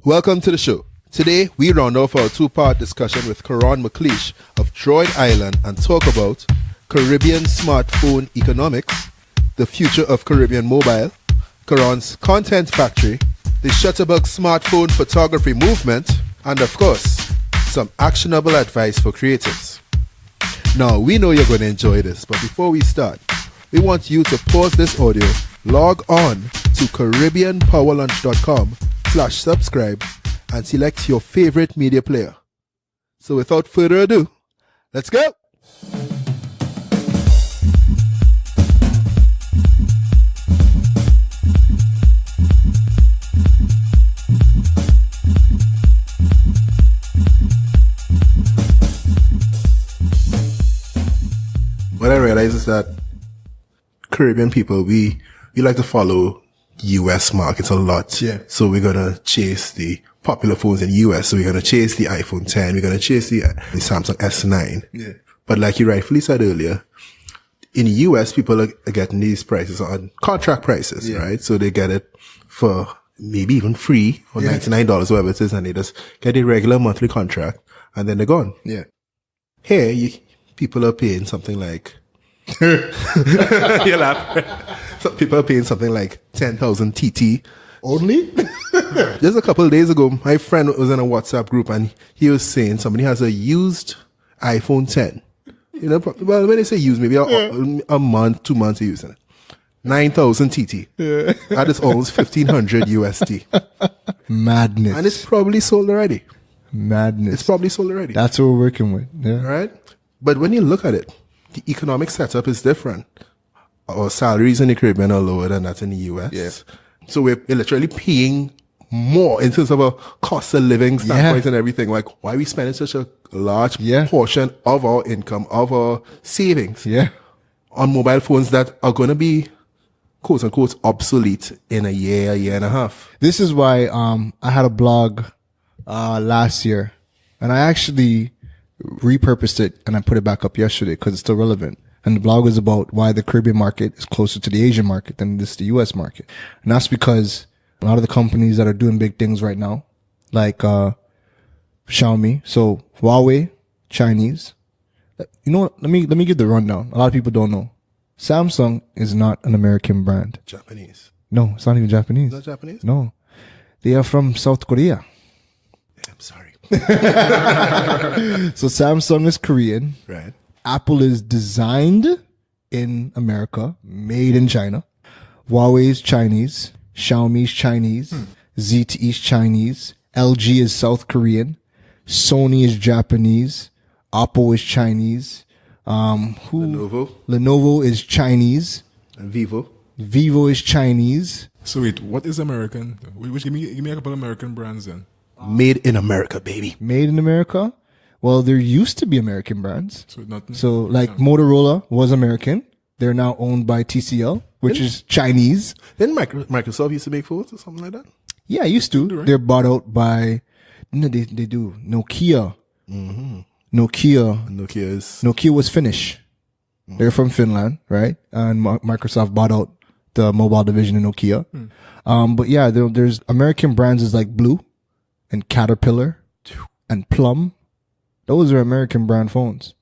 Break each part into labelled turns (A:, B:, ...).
A: Welcome to the show. Today, we round off our two-part discussion with Keron of Droid Island and talk about Caribbean smartphone economics, the future of Caribbean mobile, Keron's content factory, the Shutterbug smartphone photography movement, and of course, some actionable advice for creatives. Now, we know you're going to enjoy this, but before we start, we want you to pause this audio, log on to caribbeanpowerlunch.com/subscribe and select your favorite media player. So without further ado, let's go! What I realize is that Caribbean people, we like to follow US markets a lot.
B: Yeah.
A: So we're going to chase the popular phones in US. So we're going to chase the iPhone 10. We're going to chase the Samsung S9.
B: Yeah.
A: But like you rightfully said earlier, in the US, people are getting these prices on contract prices, right? So they get it for maybe even free or $99, whatever it is. And they just get a regular monthly contract and then they're gone.
B: Yeah.
A: Here, people are paying something like, you laugh. Some people are paying something like 10,000 TT.
B: Only?
A: Just a couple of days ago, my friend was in a WhatsApp group and he was saying somebody has a used iPhone 10. You know, well, when they say used, maybe a month, 2 months of using it. 9,000 TT. Yeah. That is almost 1,500 USD.
B: Madness.
A: And it's probably sold already.
B: Madness.
A: It's probably sold already.
B: That's what we're working with. Yeah.
A: Right? But when you look at it, the economic setup is different. Our salaries in the Caribbean are lower than that in the US.
B: Yeah.
A: So we're literally paying more in terms of a cost of living standpoint and everything. Like, why are we spending such a large portion of our income, of our savings on mobile phones that are going to be, quote unquote, obsolete in a year and a half?
B: This is why I had a blog last year, and I actually repurposed it and I put it back up yesterday because it's still relevant. And the blog was about why the Caribbean market is closer to the Asian market than this the US market. And that's because a lot of the companies that are doing big things right now, like Xiaomi, so Huawei, Chinese. You know what? Let me give the rundown. A lot of people don't know. Samsung is not an American brand.
A: Japanese.
B: No, it's not even Japanese.
A: Not Japanese?
B: No. They are from South Korea.
A: I'm sorry.
B: So Samsung is Korean.
A: Right.
B: Apple is designed in America, made in China. Huawei is Chinese. Xiaomi is Chinese. ZTE is Chinese. LG is South Korean. Sony is Japanese. Oppo is Chinese. Lenovo is Chinese.
A: And Vivo.
B: Vivo is Chinese.
C: So wait, what is American? Give me a couple of American brands then.
A: Made in America, baby.
B: Made in America? Well, there used to be American brands.
C: So
B: Motorola was American. They're now owned by TCL, which is Chinese.
A: Didn't Microsoft used to make phones or something like that?
B: Yeah, used to. Right? They're bought out by, no, they do. Nokia.
A: Mm-hmm.
B: Nokia was Finnish. Mm-hmm. They're from Finland, right? And Microsoft bought out the mobile division in Nokia. But yeah, there's American brands is like Blue and Caterpillar and Plum. Those are American brand phones.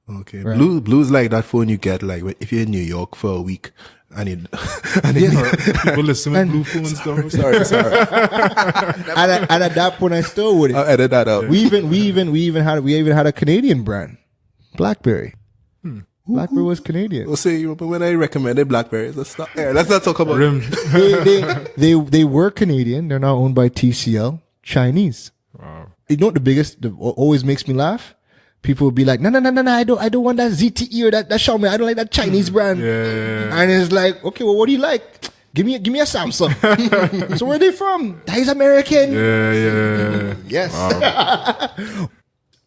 A: Okay.
B: Right.
A: Blue's like that phone you get like if you're in New York for a week and
C: people listen with blue phones though.
A: Sorry.
B: and at that point I still wouldn't.
A: I'll edit that out.
B: We even had a Canadian brand. BlackBerry. BlackBerry was Canadian.
A: We'll say, but when I recommended BlackBerries, let's not talk about
B: they were Canadian. They're now owned by TCL, Chinese.
C: Wow.
B: You know what the always makes me laugh? People will be like, no, I don't want that ZTE or that Xiaomi. I don't like that Chinese brand.
C: Yeah.
B: And it's like, okay, well, what do you like? Give me a Samsung. So where are they from? That is American.
C: Yeah.
B: Yes.
C: Wow.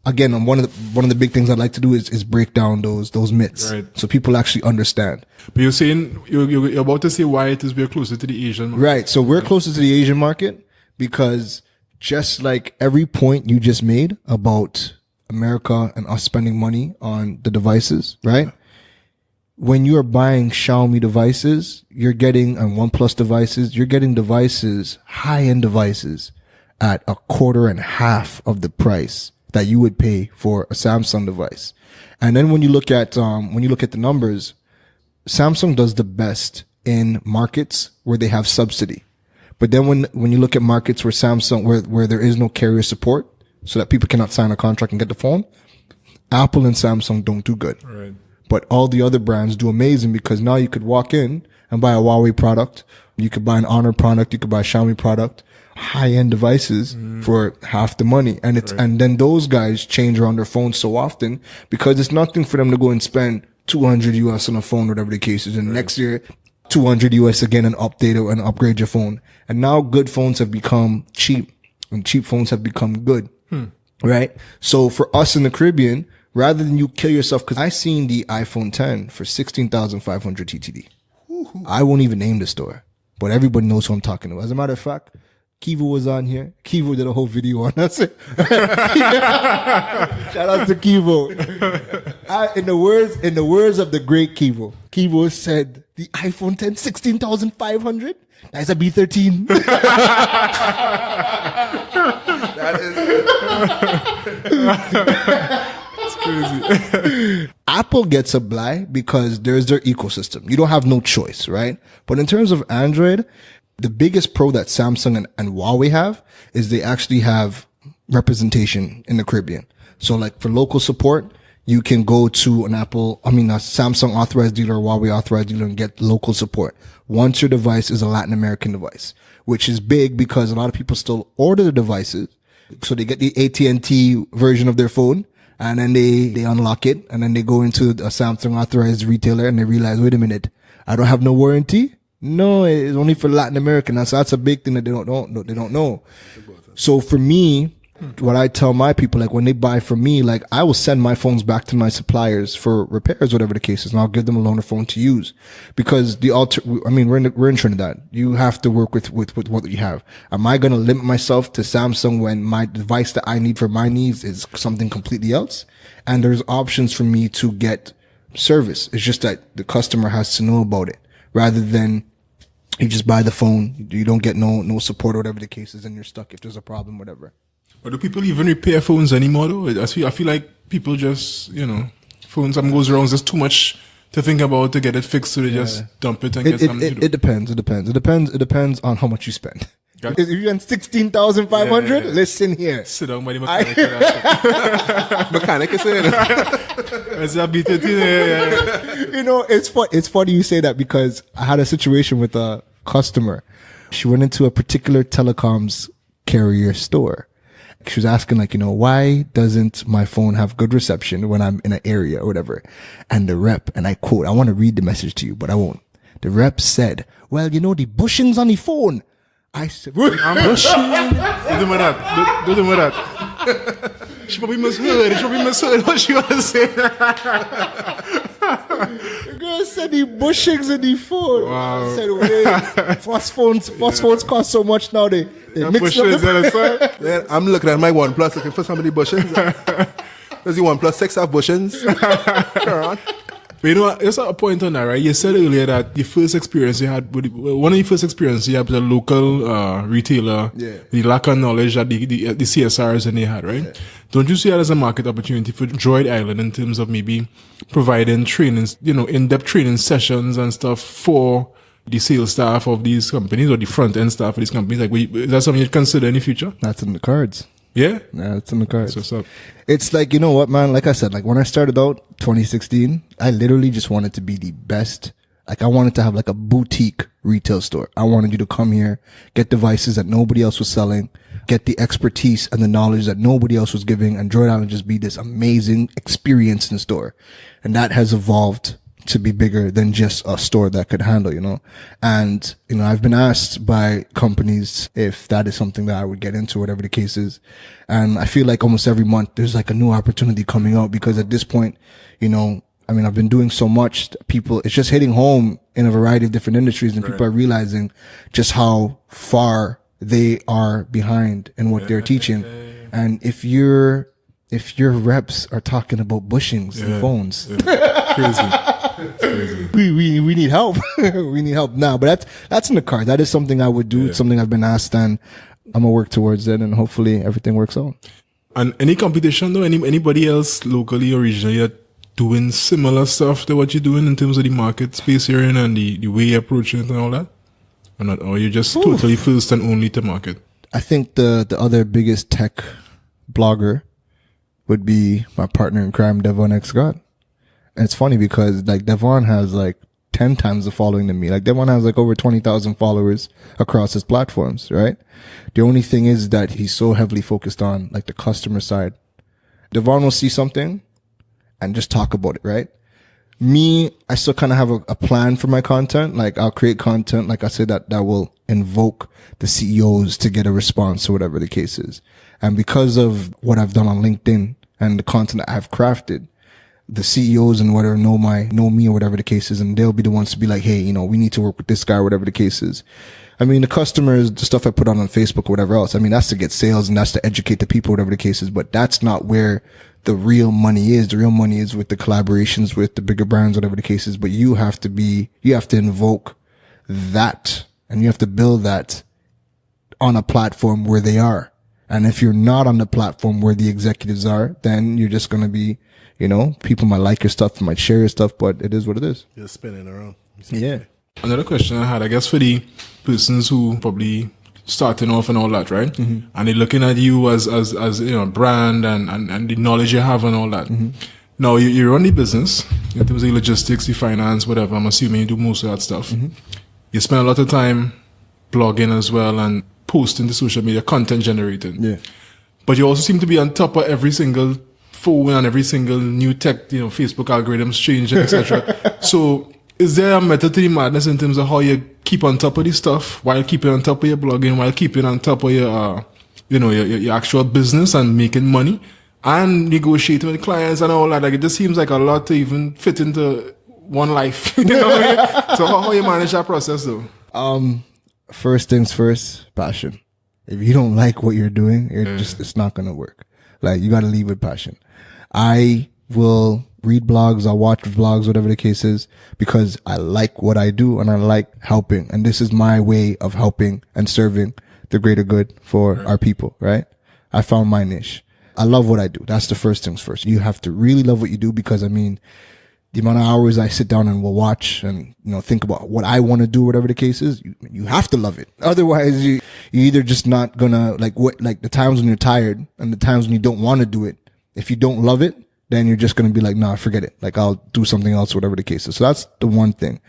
B: Again, one of the big things I'd like to do is break down those myths,
C: right,
B: so people actually understand.
C: But you're saying you're about to say why it is we're closer to the Asian market.
B: Right. So we're closer to the Asian market because just like every point you just made about America and us spending money on the devices, right? When you are buying Xiaomi devices, you're getting, and OnePlus devices, you're getting devices, high-end devices, at a quarter and half of the price that you would pay for a Samsung device. And then when you look at the numbers, Samsung does the best in markets where they have subsidy. But then when you look at markets where where there is no carrier support, so that people cannot sign a contract and get the phone, Apple and Samsung don't do good.
C: Right.
B: But all the other brands do amazing, because now you could walk in and buy a Huawei product. You could buy an Honor product. You could buy a Xiaomi product, high-end devices for half the money. And and then those guys change around their phones so often, because it's nothing for them to go and spend 200 US on a phone, whatever the case is. And next year, 200 US again, and update it and upgrade your phone. And now good phones have become cheap, and cheap phones have become good. Right? So for us in the Caribbean, rather than you kill yourself, because I seen the iPhone 10 for 16,500 TTD. I won't even name the store, but everybody knows who I'm talking about. As a matter of fact, Kivo was on here. Kivo did a whole video on us. Shout out to Kivo. In the words of the great Kivo, Kivo said the iPhone 10 16,500. That's a B13.
A: That is
C: It's crazy.
B: Apple gets a bly because there's their ecosystem. You don't have no choice, right? But in terms of Android, the biggest pro that Samsung and Huawei have is they actually have representation in the Caribbean. So like for local support, you can go to a Samsung authorized dealer or Huawei authorized dealer and get local support once your device is a Latin American device, which is big because a lot of people still order the devices. So they get the AT&T version of their phone, and then they unlock it, and then they go into a Samsung authorized retailer and they realize, wait a minute, I don't have no warranty. No, it's only for Latin American. That's a big thing that they don't know. So for me, what I tell my people, like when they buy from me, like I will send my phones back to my suppliers for repairs, whatever the case is, and I'll give them a loaner phone to use, because we're in Trinidad. You have to work with what you have. Am I going to limit myself to Samsung when my device that I need for my needs is something completely else? And there's options for me to get service. It's just that the customer has to know about it, rather than you just buy the phone, you don't get no support or whatever the case is, and you're stuck if there's a problem, whatever.
C: But do people even repair phones anymore though? I feel like people just, phones, something goes wrong, there's too much to think about to get it fixed, so they just dump it and get something to do.
B: It depends on how much you spend. If you spend 16,500, listen here.
C: Sit down by the mechanic.
A: mechanic is saying
C: It's a B13.
B: It's funny you say that, because I had a situation with a customer. She went into a particular telecoms carrier store. She was asking, why doesn't my phone have good reception when I'm in an area or whatever? And the rep, and I quote, I want to read the message to you, but I won't. The rep said, well, the bushings on the phone. I said,
C: I'm bushing. Don't do that. Don't do that. She probably misheard what she was to say.
B: The girl said the bushings in the phone.
C: Wow.
B: I said, wait, fast phones cost so much now. They mix up.
A: Then I'm looking at my OnePlus looking for some of the bushings. Does the OnePlus 6 have bushings? Keron.
C: But there's a point on that, right? You said earlier that the first experience you had one of the first experiences you had with a local retailer, the lack of knowledge that the CSRs and they had, right? Yeah. Don't you see that as a market opportunity for Droid Island in terms of maybe providing trainings, in-depth training sessions and stuff for the sales staff of these companies or the front end staff of these companies? Like, is that something you'd consider in the future?
B: That's in the cards.
C: Yeah?
B: Yeah, it's in the cards.
C: That's what's up.
B: It's like, you know what, man? Like I said, like when I started out 2016, I literally just wanted to be the best. Like I wanted to have like a boutique retail store. I wanted you to come here, get devices that nobody else was selling, get the expertise and the knowledge that nobody else was giving, and Droid Island just be this amazing experience in the store. And that has evolved to be bigger than just a store that could handle, And, I've been asked by companies if that is something that I would get into, whatever the case is. And I feel like almost every month there's like a new opportunity coming out, because at this point, I've been doing so much, it's just hitting home in a variety of different industries, and people are realizing just how far they are behind in what they're teaching. And if your reps are talking about bushings and phones,
C: Crazy.
B: we need help. We need help now. But that's in the cards. That is something I would do. It's something I've been asked, and I'm gonna work towards it, and hopefully everything works out.
C: And any competition though? Anybody else locally or regionally that doing similar stuff to what you're doing in terms of the market space you're in and the way you're approaching it and all that? Or not? Or you're just totally first and only to market?
B: I think the other biggest tech blogger would be my partner in crime, Devon X God. And it's funny because like Devon has like 10 times the following than me. Like Devon has like over 20,000 followers across his platforms, right? The only thing is that he's so heavily focused on like the customer side. Devon will see something and just talk about it, right? Me, I still kind of have a plan for my content. Like I'll create content, like I said, that will invoke the CEOs to get a response or whatever the case is. And because of what I've done on LinkedIn and the content that I've crafted, the CEOs and whatever know me or whatever the case is, and they'll be the ones to be like, hey, we need to work with this guy or whatever the case is. I mean, the customers, the stuff I put on Facebook or whatever else, I mean, that's to get sales and that's to educate the people, whatever the case is, but that's not where the real money is. The real money is with the collaborations with the bigger brands, whatever the case is, but you have to invoke that and you have to build that on a platform where they are. And if you're not on the platform where the executives are, then you're just going to be, people might like your stuff, might share your stuff, but it is what it is.
A: You're spinning around.
B: Yeah.
C: Another question I had, I guess, for the persons who probably starting off and all that, right? Mm-hmm. And they're looking at you as brand and the knowledge you have and all that. Mm-hmm. Now you run the business in terms of the logistics, the finance, whatever. I'm assuming you do most of that stuff. Mm-hmm. You spend a lot of time blogging as well and posting to social media, content generating.
B: Yeah.
C: But you also seem to be on top of every single phone and every single new tech, Facebook algorithms changing, etc. So is there a method to the madness in terms of how you keep on top of this stuff while keeping on top of your blogging, while keeping on top of your, your actual business and making money and negotiating with clients and all that? Like, it just seems like a lot to even fit into one life. So how you manage that process though?
B: First things first, passion. If you don't like what you're doing, it's not going to work. Like, you got to lead with passion. I will read blogs, I'll watch vlogs, whatever the case is, because I like what I do and I like helping. And this is my way of helping and serving the greater good for our people, right? I found my niche. I love what I do. That's the first things first. You have to really love what you do because, I mean, the amount of hours I sit down and will watch and, think about what I want to do, whatever the case is, you have to love it. Otherwise, you either just not gonna, like the times when you're tired and the times when you don't want to do it. If you don't love it, then you're just going to be like, nah, forget it. Like, I'll do something else, whatever the case is. So that's the one thing.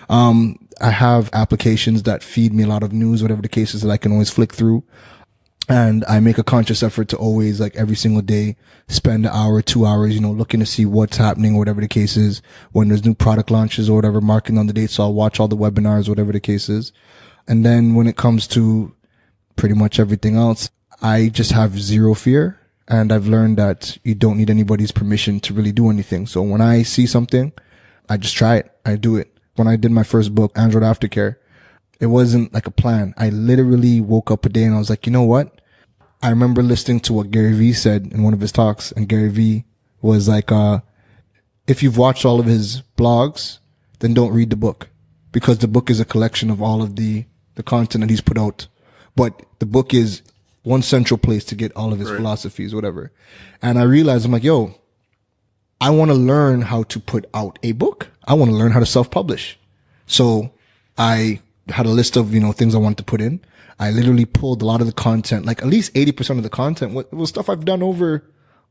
B: I have applications that feed me a lot of news, whatever the case is, that I can always flick through. And I make a conscious effort to always, like, every single day, spend an hour, 2 hours, looking to see what's happening, whatever the case is. When there's new product launches or whatever, marking on the date. So I'll watch all the webinars, whatever the case is. And then when it comes to pretty much everything else, I just have zero fear. And I've learned that you don't need anybody's permission to really do anything. So when I see something, I just try it. I do it. When I did my first book, Android Aftercare, it wasn't like a plan. I literally woke up a day and I was like, you know what? I remember listening to what Gary Vee said in one of his talks. And Gary Vee was like, if you've watched all of his blogs, then don't read the book, because the book is a collection of all of the content that he's put out. But the book is one central place to get all of his philosophies, whatever. And I realized, I'm like, yo, I want to learn how to put out a book. I want to learn how to self-publish. So I had a list of, things I wanted to put in. I literally pulled a lot of the content, like at least 80% of the content was stuff I've done over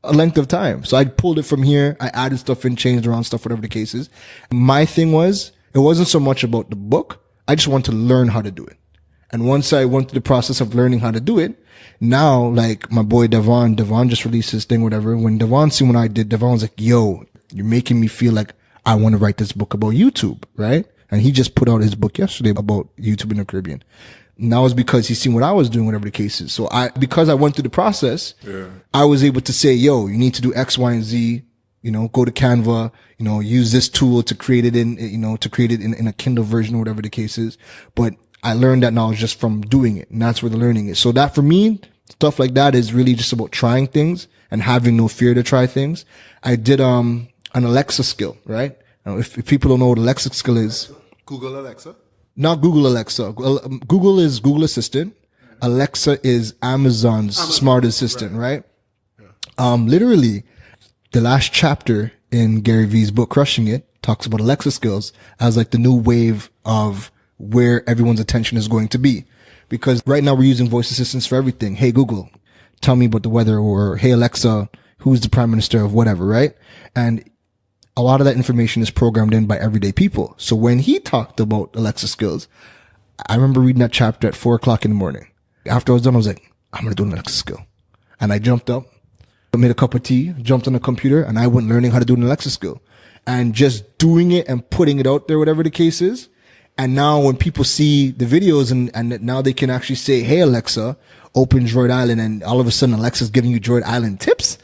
B: a length of time. So I pulled it from here. I added stuff in, changed around stuff, whatever the case is. My thing was, it wasn't so much about the book. I just wanted to learn how to do it. And once I went through the process of learning how to do it, now, like my boy Devon just released his thing, whatever. When Devon seen what I did, Devon was like, yo, you're making me feel like I want to write this book about YouTube, right? And he just put out his book yesterday about YouTube in the Caribbean. And that was because he's seen what I was doing, whatever the case is. So because I went through the process, I was able to say, yo, you need to do X, Y, and Z, go to Canva, use this tool to create it in a Kindle version or whatever the case is. But I learned that knowledge just from doing it. And that's where the learning is. So that for me, stuff like that is really just about trying things and having no fear to try things. I did, an Alexa skill, right? Now, if people don't know what Alexa skill is.
A: Google Alexa?
B: Not Google Alexa. Google is Google Assistant. Alexa is Amazon's smart assistant, right? Literally, the last chapter in Gary Vee's book, Crushing It, talks about Alexa skills as like the new wave of where everyone's attention is going to be. Because right now we're using voice assistants for everything. Hey, Google, tell me about the weather, or hey, Alexa, who's the prime minister of whatever, right? And a lot of that information is programmed in by everyday people. So when he talked about Alexa skills, I remember reading that chapter at 4:00 in the morning. After I was done, I was like, I'm going to do an Alexa skill. And I jumped up, made a cup of tea, jumped on the computer, and I went learning how to do an Alexa skill. And just doing it and putting it out there, whatever the case is. And now when people see the videos and now they can actually say, hey, Alexa, open Droid Island. And all of a sudden, Alexa's giving you Droid Island tips.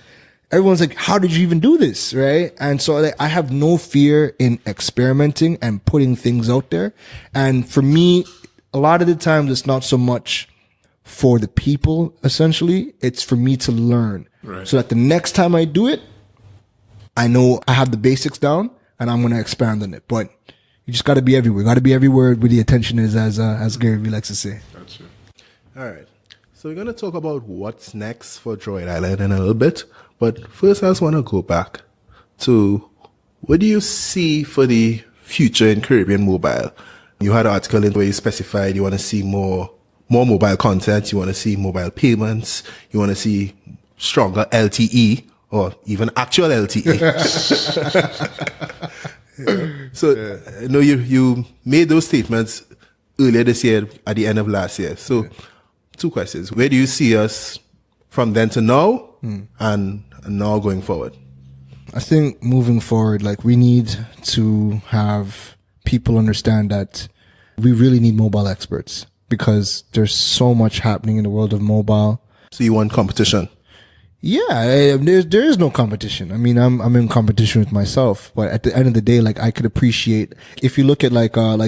B: Everyone's like, how did you even do this? Right. And so like, I have no fear in experimenting and putting things out there. And for me, a lot of the times it's not so much for the people, essentially. It's for me to learn. Right. So that the next time I do it, I know I have the basics down and I'm going to expand on it. But you just got to be everywhere. Got to be everywhere where the attention is, as Gary Vee likes to say.
C: Gotcha.
A: All right. So we're going to talk about what's next for Droid Island in a little bit. But first, I just want to go back to what do you see for the future in Caribbean mobile? You had an article in where you specified you want to see more mobile content. You want to see mobile payments. You want to see stronger LTE or even actual LTE. So, I know you made those statements earlier this year at the end of last year. So, two questions. Where do you see us from then to now and now going forward?
B: I think moving forward, like we need to have people understand that we really need mobile experts because there's so much happening in the world of mobile.
A: So you want competition?
B: Yeah, there is no competition. I mean, I'm in competition with myself, but at the end of the day, like I could appreciate if you look at like all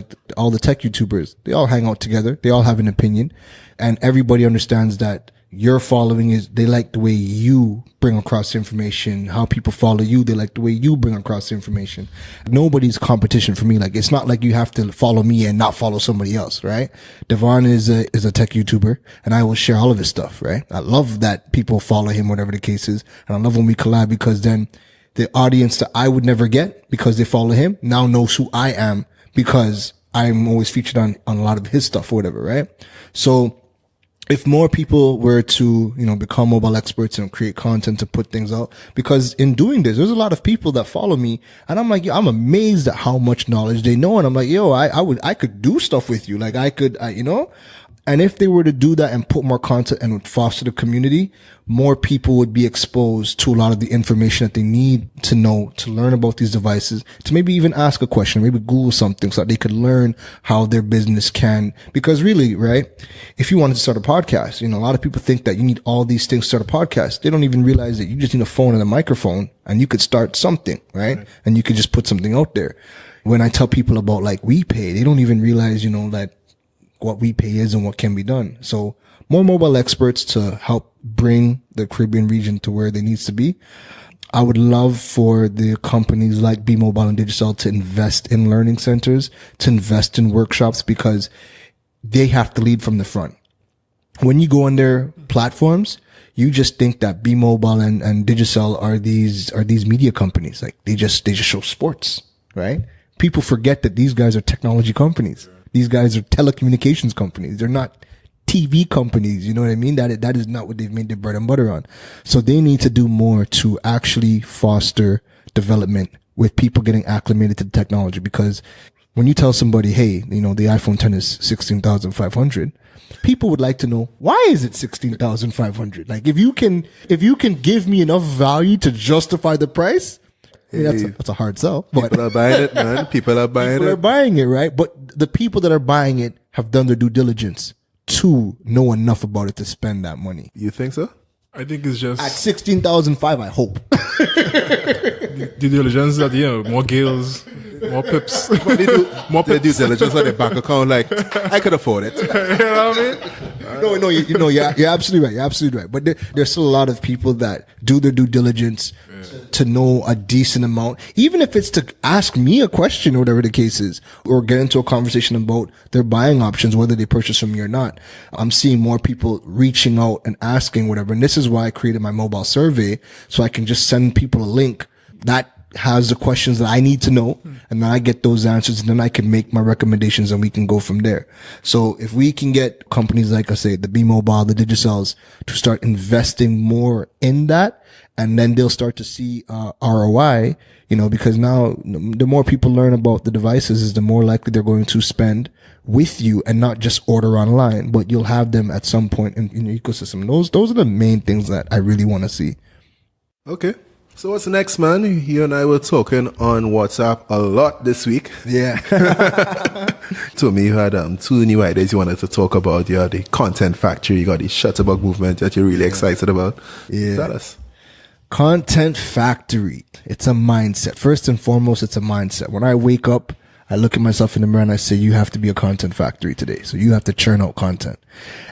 B: the tech YouTubers, they all hang out together. They all have an opinion and everybody understands that your following is, they like the way you bring across information. How people follow you, they like the way you bring across information. Nobody's competition for me. Like, it's not like you have to follow me and not follow somebody else, right? Devon is a tech YouTuber and I will share all of his stuff, right? I love that people follow him, whatever the case is. And I love when we collab because then the audience that I would never get because they follow him now knows who I am because I'm always featured on a lot of his stuff or whatever, right? So, if more people were to, become mobile experts and create content to put things out, because in doing this, there's a lot of people that follow me and I'm like, I'm amazed at how much knowledge they know. And I'm like, I could do stuff with you. Like and if they were to do that and put more content and would foster the community, more people would be exposed to a lot of the information that they need to know to learn about these devices, to maybe even ask a question, maybe Google something so that they could learn how their business can. Because really, right, if you wanted to start a podcast, a lot of people think that you need all these things to start a podcast. They don't even realize that you just need a phone and a microphone and you could start something, right? And you could just put something out there. When I tell people about like WePay, they don't even realize, that what WePay is and what can be done. So more mobile experts to help bring the Caribbean region to where they needs to be. I would love for the companies like B Mobile and Digicel to invest in learning centers, to invest in workshops because they have to lead from the front. When you go on their platforms, you just think that B Mobile and Digicel are these media companies. Like they just show sports, right? People forget that these guys are technology companies. These guys are telecommunications companies. They're not TV companies. You know what I mean? That is not what they've made their bread and butter on. So they need to do more to actually foster development with people getting acclimated to the technology. Because when you tell somebody, hey, the iPhone 10 is 16,500, people would like to know, why is it 16,500? Like, if you can give me enough value to justify the price, that's a hard sell. But
A: people are buying it, man. People are buying
B: it, right? But the people that are buying it have done their due diligence to know enough about it to spend that money.
A: You think so?
C: I think it's just
B: at 16,500. I hope.
C: Due diligence that more gills, more pips,
A: more due diligence on their bank account. Like I could afford it.
C: You know what I mean?
B: No, you're absolutely right. You're absolutely right. But there's still a lot of people that do their due diligence to know a decent amount, even if it's to ask me a question or whatever the case is, or get into a conversation about their buying options, whether they purchase from me or not. I'm seeing more people reaching out and asking whatever. And this is why I created my mobile survey, so I can just send people a link that has the questions that I need to know, and then I get those answers, and then I can make my recommendations, and we can go from there. So if we can get companies like I say, the B Mobile, the Digicells, to start investing more in that, and then they'll start to see ROI, because now the more people learn about the devices, is the more likely they're going to spend with you and not just order online, but you'll have them at some point in your ecosystem. Those are the main things that I really want to see.
A: Okay. So what's next, man? You and I were talking on WhatsApp a lot this week.
B: Yeah.
A: Told me you had 2 new ideas you wanted to talk about. You had the Content Factory, you got the Shutterbug movement that you're really excited about.
B: Yeah.
A: Tell us.
B: Content Factory. It's a mindset. First and foremost, it's a mindset. When I wake up, I look at myself in the mirror and I say, you have to be a content factory today. So you have to churn out content.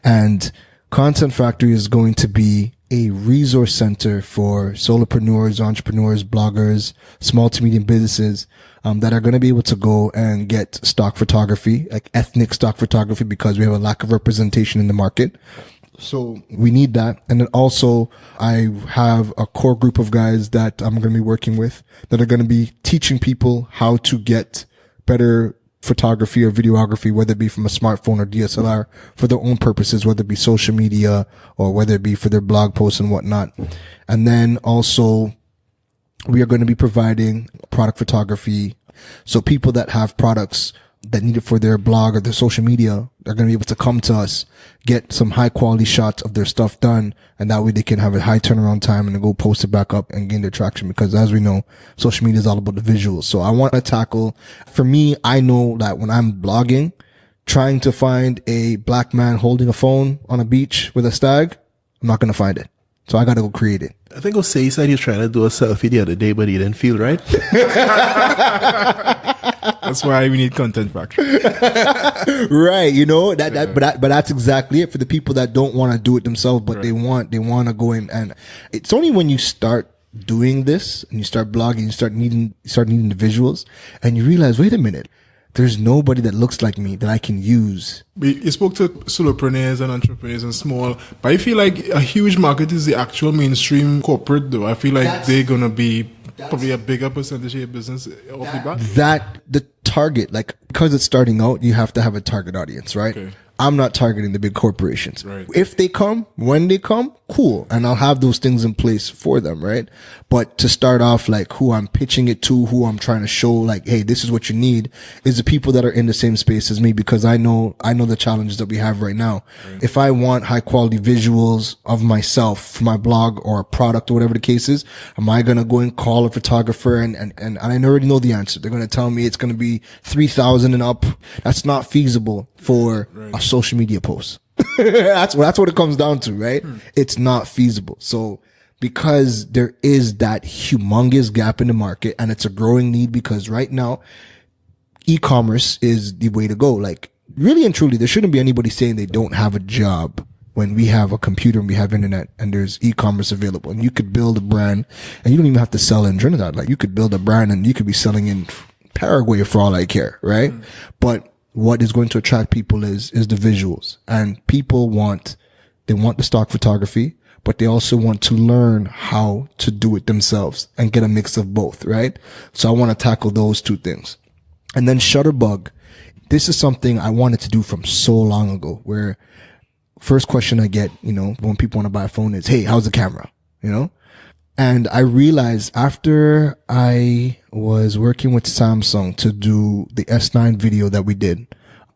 B: And Content Factory is going to be a resource center for solopreneurs, entrepreneurs, bloggers, small to medium businesses that are going to be able to go and get stock photography, like ethnic stock photography, because we have a lack of representation in the market. So we need that. And then also I have a core group of guys that I'm going to be working with that are going to be teaching people how to get better photography or videography, whether it be from a smartphone or DSLR, for their own purposes, whether it be social media or whether it be for their blog posts and whatnot. And then also we are going to be providing product photography. So people that have products that need it for their blog or their social media, they're going to be able to come to us, get some high quality shots of their stuff done, and that way they can have a high turnaround time and then go post it back up and gain their traction, because as we know, social media is all about the visuals. So I want to tackle, for me, I know that when I'm blogging, trying to find a black man holding a phone on a beach with a stag, I'm not going to find it. So I got to go create it.
A: I think Jose said he was trying to do a selfie the other day, but he didn't feel right.
C: That's why we need Content Factory.
B: Right, but that's exactly it for the people that don't want to do it themselves, but they want to go in. And it's only when you start doing this and you start blogging, you start needing the visuals, and you realize, wait a minute, there's nobody that looks like me that I can use.
C: You spoke to solopreneurs and entrepreneurs and small, but I feel like a huge market is the actual mainstream corporate, though. I feel like they're going to be probably a bigger percentage of your business off the bat.
B: That the target, like, because it's starting out, you have to have a target audience, right? Okay. I'm not targeting the big corporations.
C: Right.
B: If they come, when they come, cool. And I'll have those things in place for them, right? But to start off, like, who I'm pitching it to, who I'm trying to show, like, hey, this is what you need, is the people that are in the same space as me, because I know the challenges that we have right now. Right. If I want high quality visuals of myself for my blog or a product or whatever the case is, am I going to go and call a photographer and I already know the answer. They're going to tell me it's going to be 3,000 and up. That's not feasible for a social media post. That's what it comes down to, right? It's not feasible. So because there is that humongous gap in the market, and it's a growing need, because right now e-commerce is the way to go. Like, really and truly, there shouldn't be anybody saying they don't have a job when we have a computer and we have internet and there's e-commerce available, and you could build a brand and you don't even have to sell in Trinidad. Like, you could build a brand and you could be selling in Paraguay for all I care, right? But what is going to attract people is the visuals, and people want the stock photography, but they also want to learn how to do it themselves and get a mix of both, right? So I want to tackle those two things. And then Shutterbug, this is something I wanted to do from so long ago, where first question I get, when people want to buy a phone is, hey, how's the camera? And I realized after I was working with Samsung to do the S9 video that we did,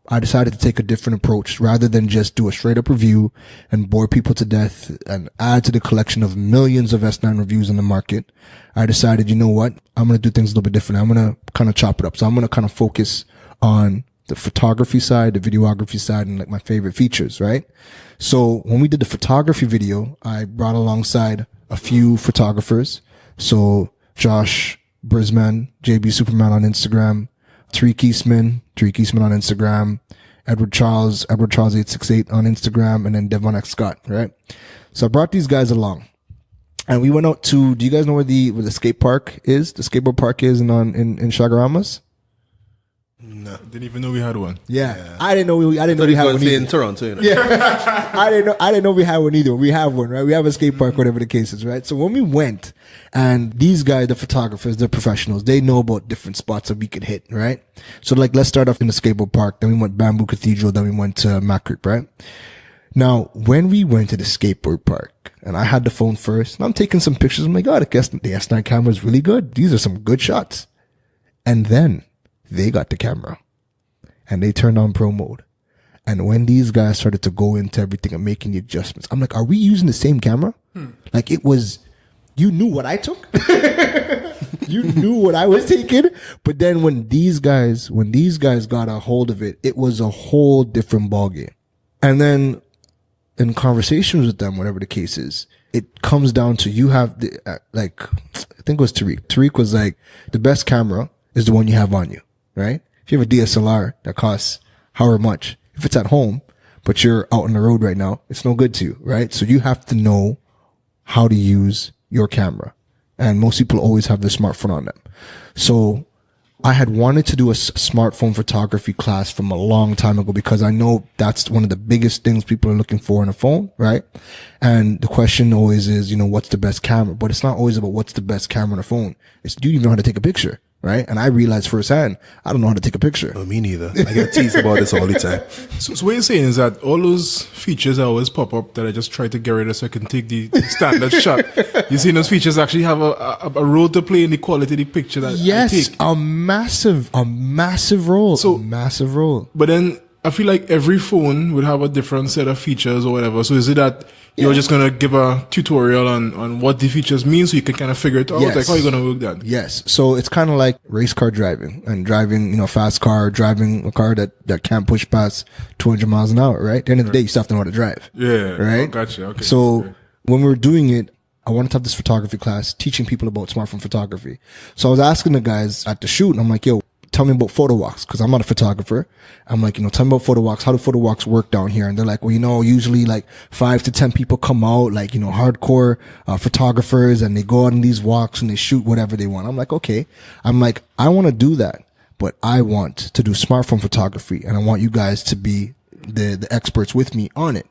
B: I decided to take a different approach rather than just do a straight up review and bore people to death and add to the collection of millions of S9 reviews in the market. I decided, you know what? I'm going to do things a little bit different. I'm going to kind of chop it up. So I'm going to kind of focus on the photography side, the videography side, and like my favorite features, right? So when we did the photography video, I brought alongside a few photographers. So Josh Brisman, JB Superman on Instagram, Tariq Eastman on Instagram, Edward Charles 868 on Instagram, and then Devon X Scott, right? So I brought these guys along. And we went out to, do you guys know where the skate park is? The skateboard park is in Chagaramas?
C: No, didn't even know we had one.
B: Yeah. I didn't know we had one either.
A: In Toronto, you know?
B: Yeah. I didn't know we had one either. We have one, right? We have a skate park, whatever the case is, right? So when we went, and these guys, the photographers, they're professionals, they know about different spots that we could hit, right? So like, let's start off in the skateboard park, then we went Bamboo Cathedral, then we went to Macri, right? Now, when we went to the skateboard park, and I had the phone first, and I'm taking some pictures, I'm like, oh, the S9 camera is really good. These are some good shots. And then they got the camera, and they turned on pro mode. And when these guys started to go into everything and making the adjustments, I'm like, are we using the same camera? Like, it was, you knew what I took. You knew what I was taking. But then when these guys got a hold of it, it was a whole different ballgame. And then in conversations with them, whatever the case is, it comes down to you have the, I think it was Tariq. Tariq was like, the best camera is the one you have on you, right? If you have a DSLR that costs however much, if it's at home, but you're out on the road right now, it's no good to you, right? So you have to know how to use your camera. And most people always have their smartphone on them. So I had wanted to do a smartphone photography class from a long time ago because I know that's one of the biggest things people are looking for in a phone, right? And the question always is, what's the best camera? But it's not always about what's the best camera on a phone. It's, do you even know how to take a picture? Right? And I realized firsthand, I don't know how to take a picture.
A: Oh, me neither. I get teased about this all the time.
C: So what you're saying is that all those features that always pop up that I just try to get rid of so I can take the standard shot. You see, those features actually have a role to play in the quality of the picture that I take.
B: a massive role.
C: So,
B: a massive role.
C: But then I feel like every phone would have a different set of features or whatever. So is it that you're just going to give a tutorial on what the features mean so you can kind of figure it out?
B: Yes.
C: Like, how are you going to work that?
B: Yes. So it's kind of like race car driving and driving, fast car, driving a car that can't push past 200 miles an hour, right? At the end of the day, you still have to know how to drive.
C: Yeah.
B: Right?
C: Oh, gotcha. Okay.
B: So when we were doing it, I wanted to have this photography class teaching people about smartphone photography. So I was asking the guys at the shoot, and I'm like, yo, tell me about photo walks, because I'm not a photographer. I'm like, tell me about photo walks. How do photo walks work down here? And they're like, well, usually like 5 to 10 people come out, like, hardcore photographers, and they go out on these walks and they shoot whatever they want. I'm like, okay. I'm like, I want to do that, but I want to do smartphone photography, and I want you guys to be the experts with me on it.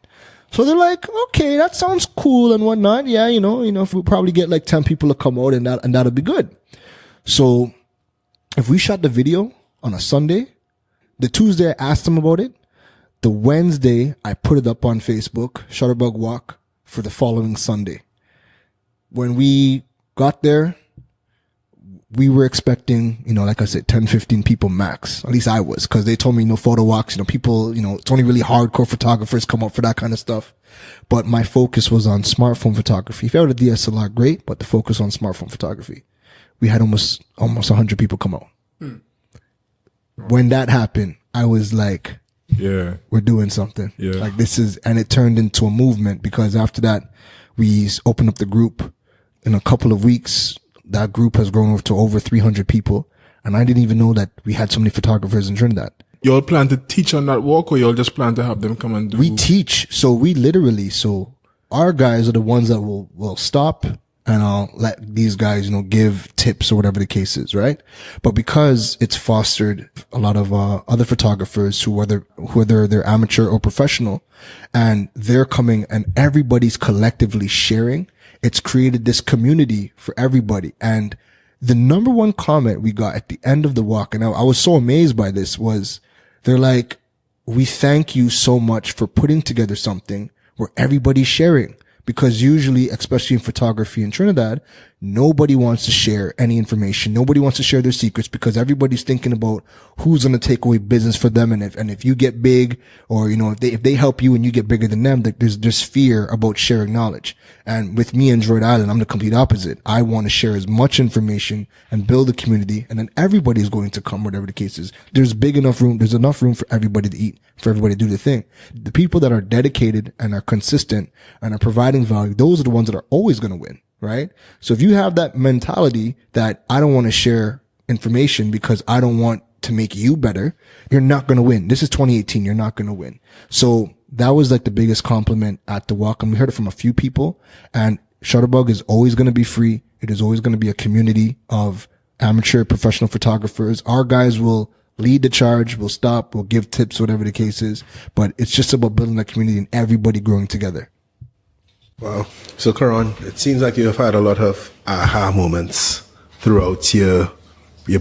B: So they're like, okay, that sounds cool and whatnot. Yeah, if we probably get like 10 people to come out, and that'll be good. So if we shot the video on a Sunday, the Tuesday I asked them about it. The Wednesday I put it up on Facebook, Shutterbug Walk, for the following Sunday. When we got there, we were expecting, like I said, 10, 15 people max. At least I was, because they told me photo walks, people, it's only really hardcore photographers come up for that kind of stuff. But my focus was on smartphone photography. If I had a DSLR, great, but the focus on smartphone photography. We had almost 100 people come out. When that happened, I was like, yeah, we're doing something. Yeah. Like and it turned into a movement, because after that, we opened up the group. In a couple of weeks, that group has grown to over 300 people. And I didn't even know that we had so many photographers in Trinidad.
C: You all plan to teach on that walk, or you all just plan to have them come and do?
B: We teach. So our guys are the ones that will stop, and I'll let these guys, give tips or whatever the case is, right? But because it's fostered a lot of other photographers whether they're amateur or professional, and they're coming and everybody's collectively sharing, it's created this community for everybody. And the number one comment we got at the end of the walk, and I was so amazed by this, was they're like, we thank you so much for putting together something where everybody's sharing. Because usually, especially in photography in Trinidad, nobody wants to share any information. Nobody wants to share their secrets, because everybody's thinking about who's going to take away business for them. And if you get big, or, if they help you and you get bigger than them, there's fear about sharing knowledge. And with me and Droid Island, I'm the complete opposite. I want to share as much information and build a community, and then everybody's going to come, whatever the case is. There's enough room for everybody to eat, for everybody to do the thing. The people that are dedicated and are consistent and are providing value, those are the ones that are always going to win, right? So if you have that mentality that I don't want to share information because I don't want to make you better, you're not going to win. This is 2018. You're not going to win. So that was like the biggest compliment at the walk. And we heard it from a few people, and Shutterbug is always going to be free. It is always going to be a community of amateur professional photographers. Our guys will lead the charge. We'll stop. We'll give tips, whatever the case is. But it's just about building a community and everybody growing together.
A: Wow. So, Keron, it seems like you have had a lot of aha moments throughout your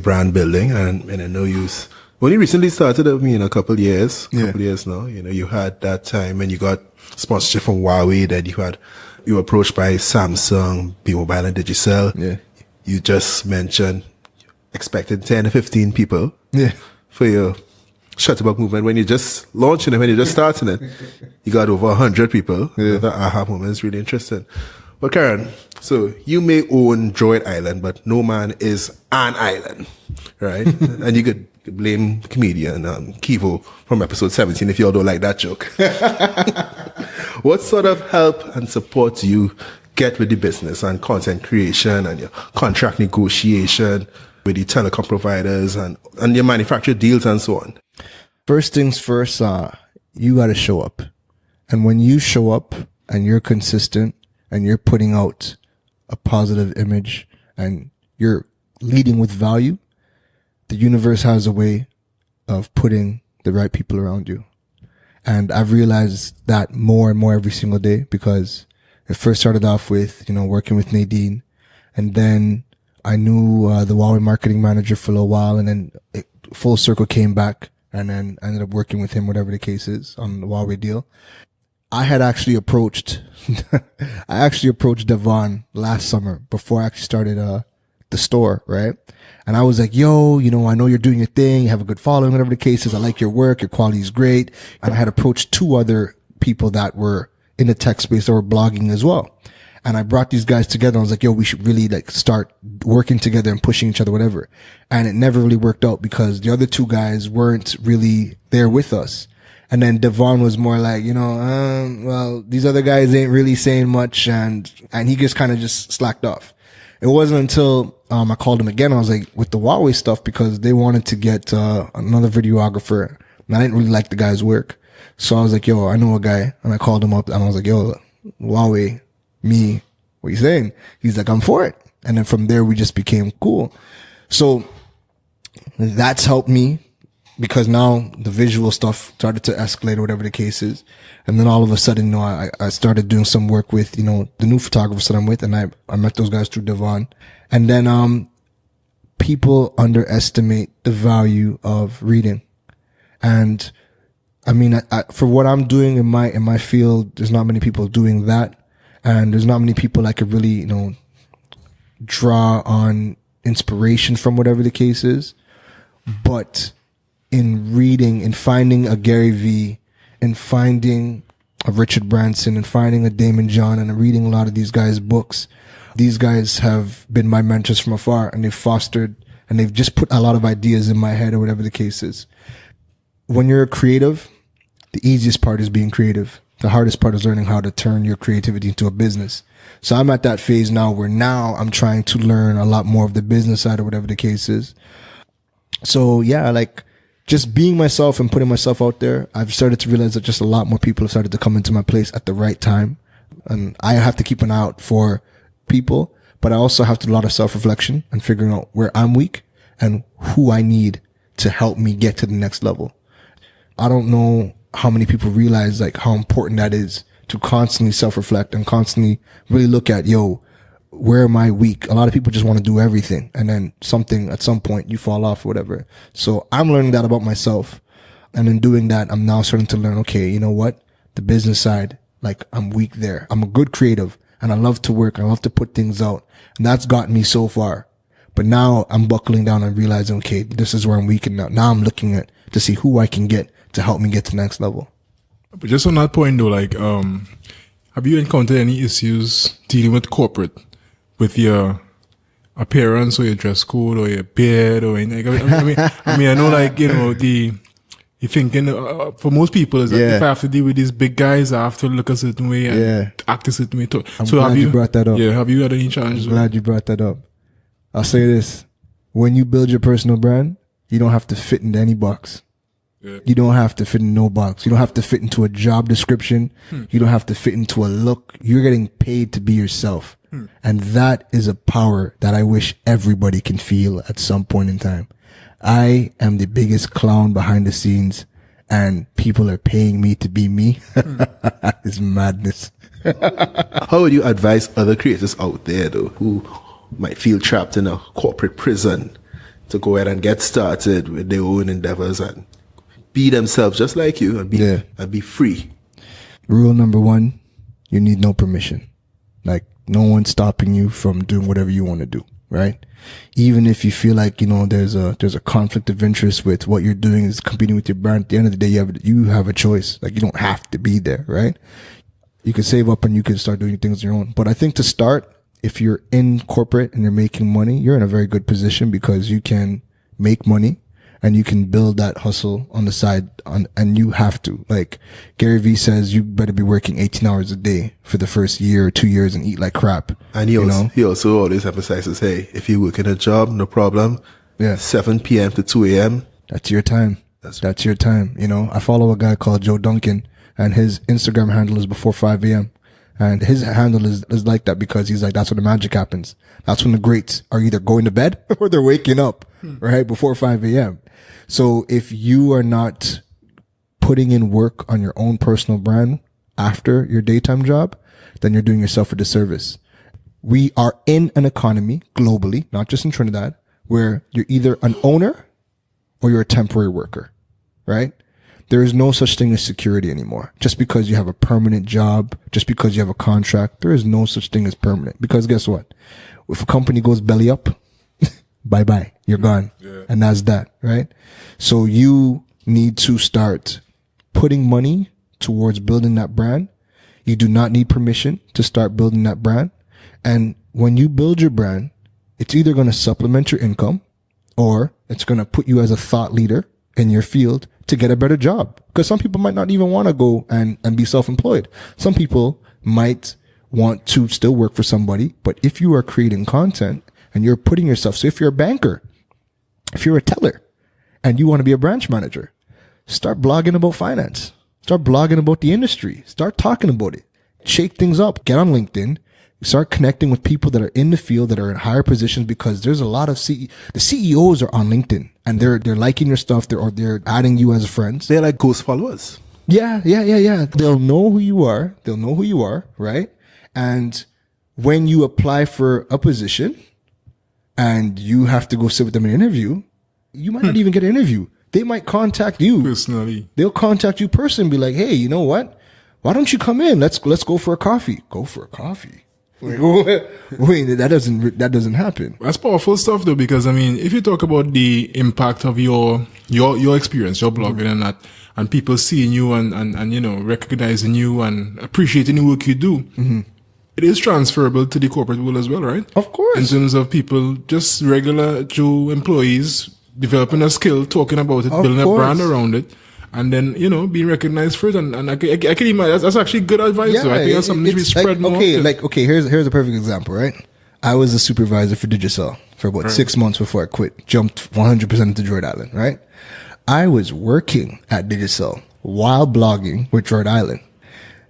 A: brand building, and I know you've only recently started, a couple years now. You had that time when you got sponsorship from Huawei, that you were approached by Samsung, B-Mobile, and Digicel. Yeah. You just mentioned expected 10 to 15 people for your Shutterbug movement. When you're just launching it, when you're just starting it, you got over 100 people. Yeah. The aha moment is really interesting. But Keron, so you may own Droid Island, but no man is an island, right? And you could blame comedian Kivo from episode 17 if y'all don't like that joke. What sort of help and support do you get with the business and content creation and your contract negotiation with the telecom providers and your manufacturer deals and so on?
B: First things first, you got to show up. And when you show up and you're consistent and you're putting out a positive image and you're leading with value, the universe has a way of putting the right people around you. And I've realized that more and more every single day, because it first started off with, working with Nadine. And then I knew the Huawei marketing manager for a little while, and then full circle came back, and then I ended up working with him, whatever the case is, on the Huawei deal. I actually approached Devon last summer before I actually started the store, right? And I was like, yo, I know you're doing your thing, you have a good following, whatever the case is. I like your work, your quality is great. And I had approached 2 other people that were in the tech space that were blogging as well. And I brought these guys together. I was like, yo, we should really start working together and pushing each other, whatever. And it never really worked out because the other 2 guys weren't really there with us. And then Devon was more like, well, these other guys ain't really saying much. And he just kind of just slacked off. It wasn't until I called him again. I was like, with the Huawei stuff, because they wanted to get another videographer. And I didn't really like the guy's work. So I was like, yo, I know a guy. And I called him up and I was like, yo, Huawei, me, what you saying? He's like, I'm for it. And then from there, we just became cool. So that's helped me, because now the visual stuff started to escalate or whatever the case is. And then all of a sudden, I started doing some work with, the new photographers that I'm with. And I met those guys through Devon. And then, people underestimate the value of reading. And I mean, for what I'm doing in my field, there's not many people doing that. And there's not many people that could really, draw on inspiration from whatever the case is. But in reading and finding a Gary Vee and finding a Richard Branson and finding a Damon John and reading a lot of these guys' books, these guys have been my mentors from afar, and they've fostered and they've just put a lot of ideas in my head or whatever the case is. When you're a creative, the easiest part is being creative. The hardest part is learning how to turn your creativity into a business. So I'm at that phase now where now I'm trying to learn a lot more of the business side or whatever the case is. So yeah, just being myself and putting myself out there, I've started to realize that just a lot more people have started to come into my place at the right time. And I have to keep an eye out for people, but I also have to do a lot of self-reflection and figuring out where I'm weak and who I need to help me get to the next level. I don't know how many people realize how important that is, to constantly self-reflect and constantly really look at, where am I weak? A lot of people just want to do everything, and then at some point you fall off or whatever. So I'm learning that about myself. And in doing that, I'm now starting to learn, okay, you know what? The business side, I'm weak there. I'm a good creative and I love to work. I love to put things out, and that's gotten me so far. But now I'm buckling down and realizing, okay, this is where I'm weak. And now I'm looking at to see who I can get to help me get to the next level.
C: But just on that point though, have you encountered any issues dealing with corporate, with your appearance or your dress code or your beard or anything? I know you thinking for most people is that if I have to deal with these big guys, I have to look a certain way and act a certain way.
B: I'm glad you brought that up.
C: Yeah, have you had any challenges?
B: I'm glad you brought that up. I'll say this: when you build your personal brand, You don't have to fit into any box.
C: Yeah.
B: You don't have to fit in no box. You don't have to fit into a job description. You don't have to fit into a look. You're getting paid to be yourself. And that is a power that I wish everybody can feel at some point in time. I am the biggest clown behind the scenes and people are paying me to be me. It's madness.
A: How would you advise other creators out there though, who might feel trapped in a corporate prison, to go ahead and get started with their own endeavors and be themselves just like you and be free?
B: Rule number 1, you need no permission. Like, no one's stopping you from doing whatever you want to do, right? Even if you feel like, you know, there's a conflict of interest with what you're doing is competing with your brand, at the end of the day, you have a choice. Like, you don't have to be there, right? You can save up and you can start doing things on your own. But I think to start, if you're in corporate and you're making money, you're in a very good position because you can make money and you can build that hustle on the side and you have to. Like Gary Vee says, you better be working 18 hours a day for the first year or 2 years and eat like crap.
A: And he also always emphasizes, hey, if you work in a job, no problem.
B: Yeah.
A: 7 p.m. to 2 a.m.
B: That's your time. That's your time. You know, I follow a guy called Joe Duncan and his Instagram handle is before 5 a.m. And his handle is like that because he's like, that's when the magic happens. That's when the greats are either going to bed or they're waking up, right? Before 5 a.m. So if you are not putting in work on your own personal brand after your daytime job, then you're doing yourself a disservice. We are in an economy globally, not just in Trinidad, where you're either an owner or you're a temporary worker, right? There is no such thing as security anymore. Just because you have a permanent job, just because you have a contract, there is no such thing as permanent. Because guess what? If a company goes belly up, bye-bye, you're gone. Yeah. And that's that, right? So you need to start putting money towards building that brand. You do not need permission to start building that brand. And when you build your brand, it's either going to supplement your income or it's going to put you as a thought leader in your field to get a better job. Because some people might not even want to go and be self-employed. Some people might want to still work for somebody. But if you are creating content and you're putting yourself, so if you're a banker, if you're a teller and you want to be a branch manager, start blogging about finance. Start blogging about the industry. Start talking about it. Shake things up. Get on LinkedIn. Start connecting with people that are in the field that are in higher positions because there's a lot of the CEOs are on LinkedIn and they're liking your stuff. They're adding you as friends.
A: They're like ghost followers.
B: Yeah. They'll know who you are. Right. And when you apply for a position and you have to go sit with them in an interview, you might not even get an interview. They might contact you
C: personally.
B: They'll contact you personally and be like, hey, you know what? Why don't you come in? Let's go for a coffee. Go for a coffee. Wait, that doesn't happen.
C: That's powerful stuff though, because I mean, if you talk about the impact of your experience, your blogging and that, and people seeing you and you know, recognizing you and appreciating the work you do, it is transferable to the corporate world as well, right?
B: Of course.
C: In terms of people, just regular Joe employees developing a skill, talking about it, building a brand around it. And then, you know, being recognized for it. And I can imagine, that's actually good advice.
B: Yeah,
C: I think that's something to be spread more.
B: Here's a perfect example, right? I was a supervisor for Digicel for about 6 months before I quit, jumped 100% into Droid Island, right? I was working at Digicel while blogging with Droid Island.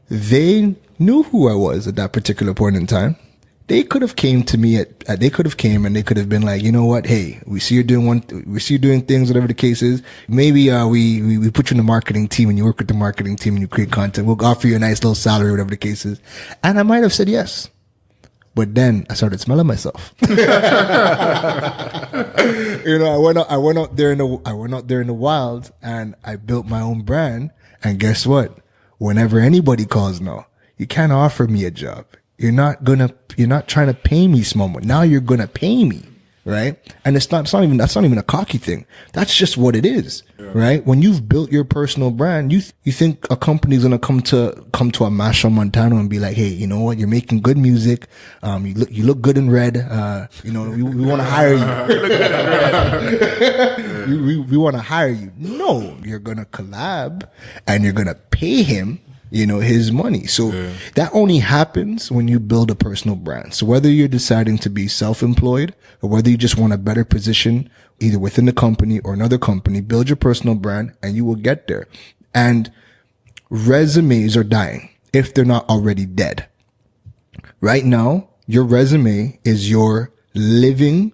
B: They knew who I was at that particular point in time. They could have came to me and they could have been like, you know what? Hey, we see you doing things, whatever the case is. Maybe, we put you in the marketing team and you work with the marketing team and you create content. We'll offer you a nice little salary, whatever the case is. And I might have said yes. But then I started smelling myself. You know, I went out there in the wild and I built my own brand. And guess what? Whenever anybody calls now, you can't offer me a job. You're not trying to pay me small money. Now you're going to pay me, right? And that's not even a cocky thing. That's just what it is, right? When you've built your personal brand, you think a company's going to come to a Marshall, Montana and be like, hey, you know what? You're making good music. You look good in red. You know, we want to hire you. We want to hire you. No, you're going to collab and you're going to pay him. his money. So that only happens when you build a personal brand. So whether you're deciding to be self-employed or whether you just want a better position either within the company or another company, build your personal brand and you will get there. And resumes are dying if they're not already dead. Right now, your resume is your living.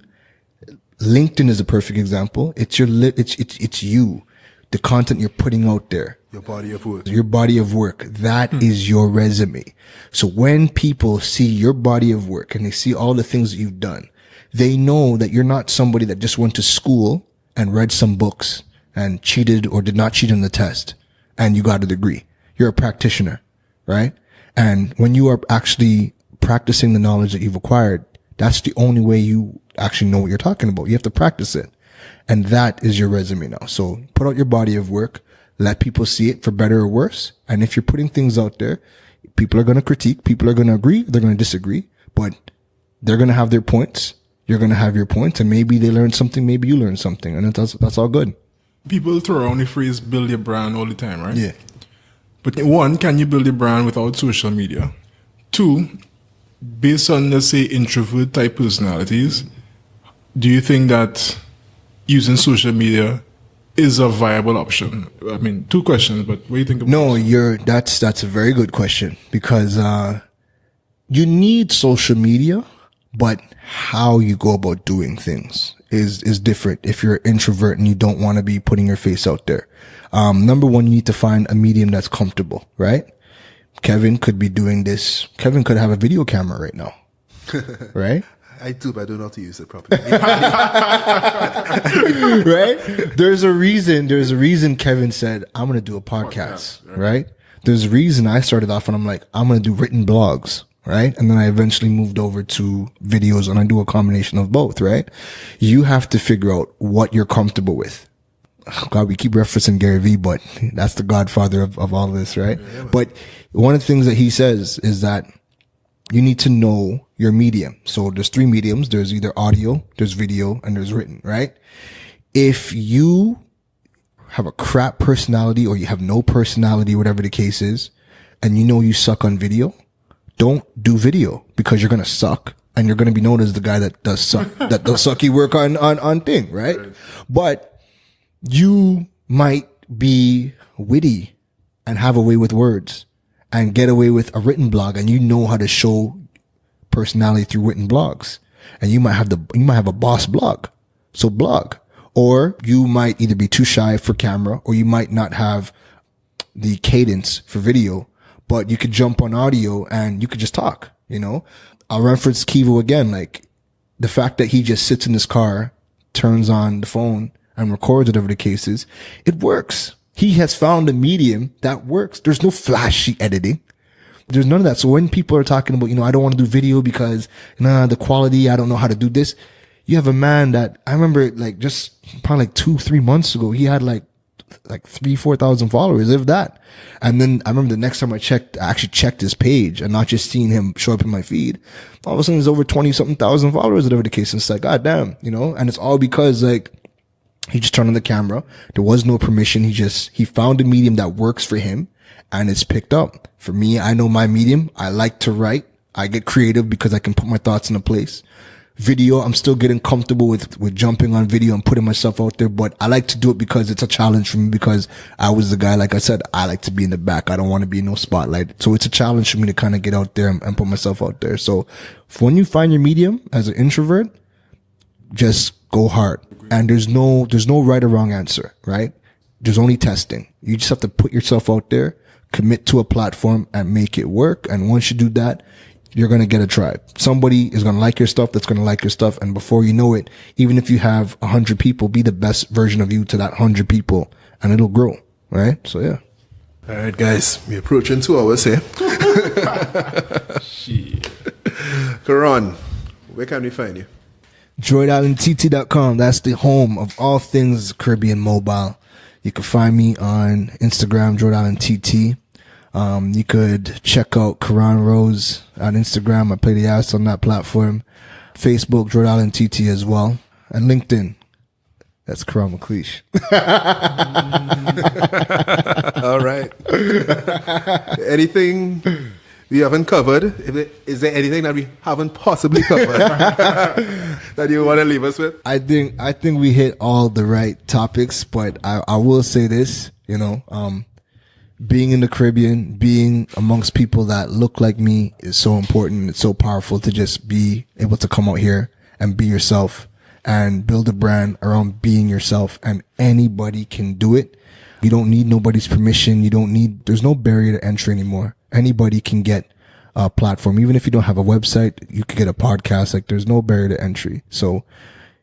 B: LinkedIn is a perfect example. It's it's you, the content you're putting out there.
A: Your body of work.
B: Your body of work. That is your resume. So when people see your body of work and they see all the things that you've done, they know that you're not somebody that just went to school and read some books and cheated or did not cheat on the test and you got a degree. You're a practitioner, right? And when you are actually practicing the knowledge that you've acquired, that's the only way you actually know what you're talking about. You have to practice it. And that is your resume now. So put out your body of work, let people see it for better or worse. And if you're putting things out there, people are going to critique, people are going to agree, they're going to disagree, but they're going to have their points. You're going to have your points, and maybe they learn something, maybe you learn something, and that's all good. People
C: throw around the phrase build your brand all the time, right?
B: Yeah.
C: But one, can you build a brand without social media? Two, based on, let's say, introvert type personalities, do you think that using social media is a viable option? I mean, two questions, but what do you think about
B: this? That's a very good question, because you need social media, but how you go about doing things is different if you're an introvert and you don't want to be putting your face out there. Number one, you need to find a medium that's comfortable, right? Kevin could be doing this. Kevin could have a video camera right now, right?
A: I do, but I don't know how to use it properly.
B: Right? There's a reason Kevin said, I'm going to do a podcast, right? There's a reason I started off and I'm like, I'm going to do written blogs, right? And then I eventually moved over to videos and I do a combination of both, right? You have to figure out what you're comfortable with. Oh God, we keep referencing Gary Vee, but that's the godfather of all this, right? Yeah. But one of the things that he says is that you need to know your medium. So there's three mediums. There's either audio, there's video, and there's written, right? If you have a crap personality or you have no personality, whatever the case is, and you know you suck on video, don't do video because you're going to suck and you're going to be known as the guy that does suck, that does sucky work on thing, right? But you might be witty and have a way with words and get away with a written blog, and you know how to show personality through written blogs. And you might have a boss blog. So blog. Or you might either be too shy for camera, or you might not have the cadence for video, but you could jump on audio and you could just talk, I'll reference Kivo again, like the fact that he just sits in his car, turns on the phone and records whatever the case is, it works. He has found a medium that works. There's no flashy editing. There's none of that. So when people are talking about, I don't want to do video because, the quality, I don't know how to do this. You have a man that I remember just probably 2-3 months ago, he had like 3,000-4,000 followers, if that. And then I remember the next time I actually checked his page and not just seeing him show up in my feed. All of a sudden there's over 20-something thousand followers, whatever the case. And it's like, God damn, and it's all because he just turned on the camera. There was no permission. He found a medium that works for him and it's picked up. For me, I know my medium. I like to write. I get creative because I can put my thoughts in a place. Video, I'm still getting comfortable with jumping on video and putting myself out there, but I like to do it because it's a challenge for me, because I was the guy, like I said, I like to be in the back. I don't want to be in no spotlight. So it's a challenge for me to kind of get out there and put myself out there. So when you find your medium as an introvert, just go hard. And there's no right or wrong answer, right? There's only testing. You just have to put yourself out there, commit to a platform and make it work. And once you do that, you're going to get a tribe. Somebody is going to like your stuff that's going to like your stuff. And before you know it, even if you have 100 people, be the best version of you to that 100 people and it'll grow, right? So yeah.
A: All right, guys, we're approaching 2 hours here.
C: Shit.
A: Keron, where can we find you?
B: DroidIslandTT.com. That's the home of all things Caribbean mobile. You can find me on Instagram, DroidIslandTT. You could check out Keron Rose on Instagram. I play the ass on that platform. Facebook, DroidIslandTT as well. And LinkedIn. That's Keron McLeish.
A: All right. Anything we haven't covered? Is there anything that we haven't possibly covered that you want to leave us with?
B: I think we hit all the right topics, but I will say this, you know, being in the Caribbean, being amongst people that look like me is so important. It's so powerful to just be able to come out here and be yourself and build a brand around being yourself, and anybody can do it. You don't need nobody's permission. There's no barrier to entry anymore. Anybody can get a platform. Even if you don't have a website, you can get a podcast. Like, there's no barrier to entry. So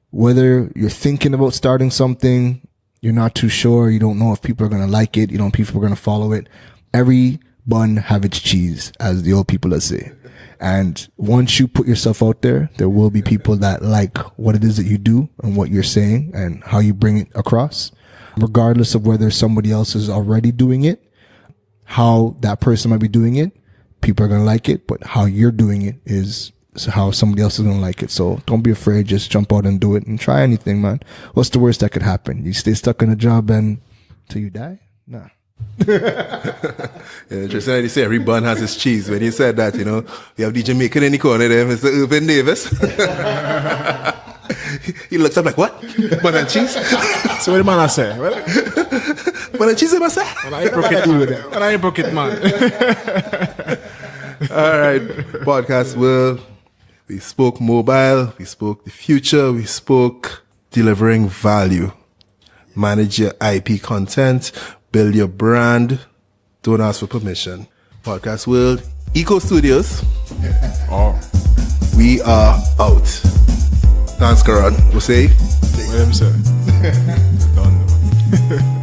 B: whether you're thinking about starting something, you're not too sure, you don't know if people are going to like it, you don't know if people are going to follow it, every bun have its cheese, as the old people say. And once you put yourself out there, there will be people that like what it is that you do and what you're saying and how you bring it across, regardless of whether somebody else is already doing it, how that person might be doing it. People are going to like it, but how you're doing it is how somebody else is going to like it. So don't be afraid. Just jump out and do it and try anything, man. What's the worst that could happen? You stay stuck in a job and till you die? Nah.
A: Interesting that you say every bun has its cheese. When you said that, you know, you have the Jamaican in the corner there, Mr. Irvin Davis. He looks up like, what? Bun and cheese?
C: So what the man I say?
A: Bun and cheese, I say?
C: When I broke it, man.
A: All right, podcast world. We spoke mobile, we spoke the future, we spoke delivering value. Manage your IP content, build your brand. Don't ask for permission. Podcast world, Eco Studios.
C: Oh.
A: We are out. Thanks, Keron. We'll say.
C: What am I saying? Done.